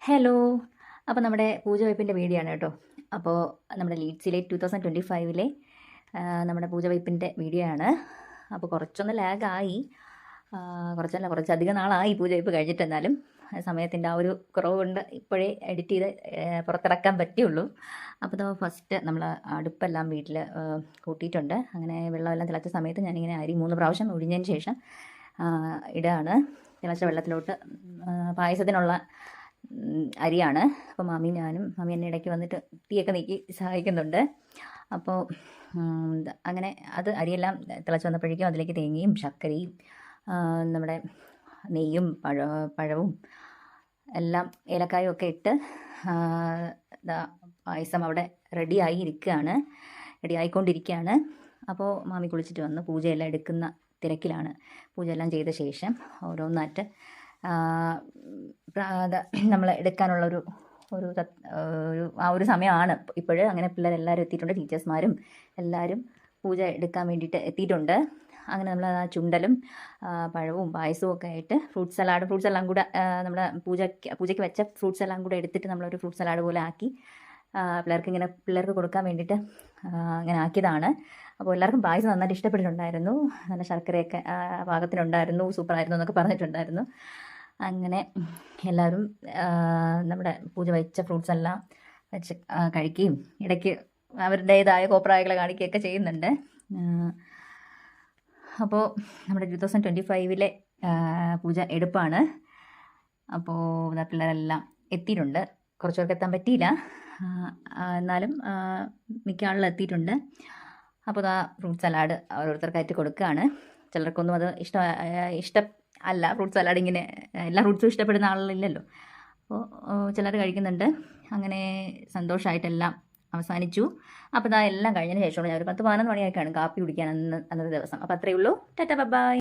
Hello. അപ്പോൾ നമ്മുടെ പൂജവയ്പ്പിൻ്റെ video ആണ് കേട്ടോ. അപ്പോൾ നമ്മുടെ ലീഡ്സിലെ 2025 നമ്മുടെ പൂജവയ്പ്പിൻ്റെ വീഡിയോ ആണ്. അപ്പോൾ കുറച്ചൊന്ന് ലാഗായി, കുറച്ചധികം നാളായി പൂജവയ്പ്പ് കഴിഞ്ഞിട്ടെന്നാലും സമയത്തിൻ്റെ ആ ഒരു കുറവ് കൊണ്ട് ഇപ്പോഴേ എഡിറ്റ് ചെയ്ത് പുറത്തിറക്കാൻ പറ്റുള്ളൂ. അപ്പോൾ ഫസ്റ്റ് നമ്മൾ അടുപ്പെല്ലാം വീട്ടിൽ കൂട്ടിയിട്ടുണ്ട്. അങ്ങനെ വെള്ളമെല്ലാം തിളച്ച സമയത്ത് ഞാനിങ്ങനെ അരി 3 പ്രാവശ്യം ഒഴിഞ്ഞതിന് ശേഷം ഇടാണ്. തിളച്ച വെള്ളത്തിലോട്ട് പായസത്തിനുള്ള അരിയാണ്. അപ്പോൾ മാമി എന്നെ ഇടയ്ക്ക് വന്നിട്ട് തീയൊക്കെ നീക്കി സഹായിക്കുന്നുണ്ട്. അപ്പോൾ അങ്ങനെ അത് അരിയെല്ലാം തിളച്ച് വന്നപ്പോഴേക്കും അതിലേക്ക് തേങ്ങയും ശർക്കരയും നമ്മുടെ നെയ്യും പഴവും എല്ലാം ഏലക്കായും ഒക്കെ ഇട്ട് പായസം അവിടെ റെഡിയായിക്കൊണ്ടിരിക്കുകയാണ്. അപ്പോൾ മാമി കുളിച്ചിട്ട് വന്ന് പൂജയെല്ലാം എടുക്കുന്ന തിരക്കിലാണ്. പൂജയെല്ലാം ചെയ്ത ശേഷം ഓരോന്നായിട്ട് നമ്മൾ എടുക്കാനുള്ള ഒരു സമയമാണ് ഇപ്പോഴ്. അങ്ങനെ പിള്ളേരെല്ലാവരും എത്തിയിട്ടുണ്ട്, ടീച്ചേഴ്സ്മാരും എല്ലാവരും പൂജ എടുക്കാൻ വേണ്ടിയിട്ട് എത്തിയിട്ടുണ്ട്. അങ്ങനെ നമ്മൾ ആ ചുണ്ടലും പഴവും പായസവും ഒക്കെ ആയിട്ട് ഫ്രൂട്ട്സ് എല്ലാം കൂടെ നമ്മൾ പൂജയ്ക്ക് വെച്ച ഫ്രൂട്ട്സ് എല്ലാം കൂടെ എടുത്തിട്ട് നമ്മളൊരു ഫ്രൂട്ട് സലാഡ് പോലെ ആക്കി പിള്ളേർക്ക് കൊടുക്കാൻ വേണ്ടിയിട്ട് അങ്ങനെ ആക്കിയതാണ്. അപ്പോൾ എല്ലാവർക്കും പായസം നന്നായിട്ട് ഇഷ്ടപ്പെട്ടിട്ടുണ്ടായിരുന്നു. നല്ല ശർക്കരയൊക്കെ പാകത്തിനുണ്ടായിരുന്നു, സൂപ്പറായിരുന്നു എന്നൊക്കെ പറഞ്ഞിട്ടുണ്ടായിരുന്നു. അങ്ങനെ എല്ലാവരും നമ്മുടെ പൂജ വെച്ച ഫ്രൂട്ട്സ് എല്ലാം വെച്ച് കഴിക്കുകയും ഇടയ്ക്ക് അവരുടേതായ കോപ്രായങ്ങൾ കാണിക്കുകയൊക്കെ ചെയ്യുന്നുണ്ട്. അപ്പോൾ നമ്മുടെ 2025 പൂജ എടുപ്പാണ്. അപ്പോൾ പിള്ളേരെല്ലാം എത്തിയിട്ടുണ്ട്. കുറച്ച് പേർക്ക് എത്താൻ പറ്റിയില്ല, എന്നാലും മിക്ക ആളുകൾ എത്തിയിട്ടുണ്ട്. അപ്പോൾ ഫ്രൂട്ട് സലാഡ് ഓരോരുത്തർക്കായിട്ട് കൊടുക്കുകയാണ്. ചിലർക്കൊന്നും അത് ഇഷ്ടം അല്ല, ഫ്രൂട്ട് സലാഡ് ഇങ്ങനെ എല്ലാ ഫ്രൂട്ട്സും ഇഷ്ടപ്പെടുന്ന ആളില്ലല്ലോ. അപ്പോൾ ചിലർ കഴിക്കുന്നുണ്ട്. അങ്ങനെ സന്തോഷമായിട്ടെല്ലാം അവസാനിച്ചു. അപ്പോൾ എല്ലാം കഴിഞ്ഞതിന് ശേഷമാണ് ഞാൻ ഒരു 10-11 മണിയൊക്കെയാണ് കാപ്പി കുടിക്കാൻ അന്നത്തെ ദിവസം. അപ്പോൾ അത്രയേ ഉള്ളൂ. Tata bye.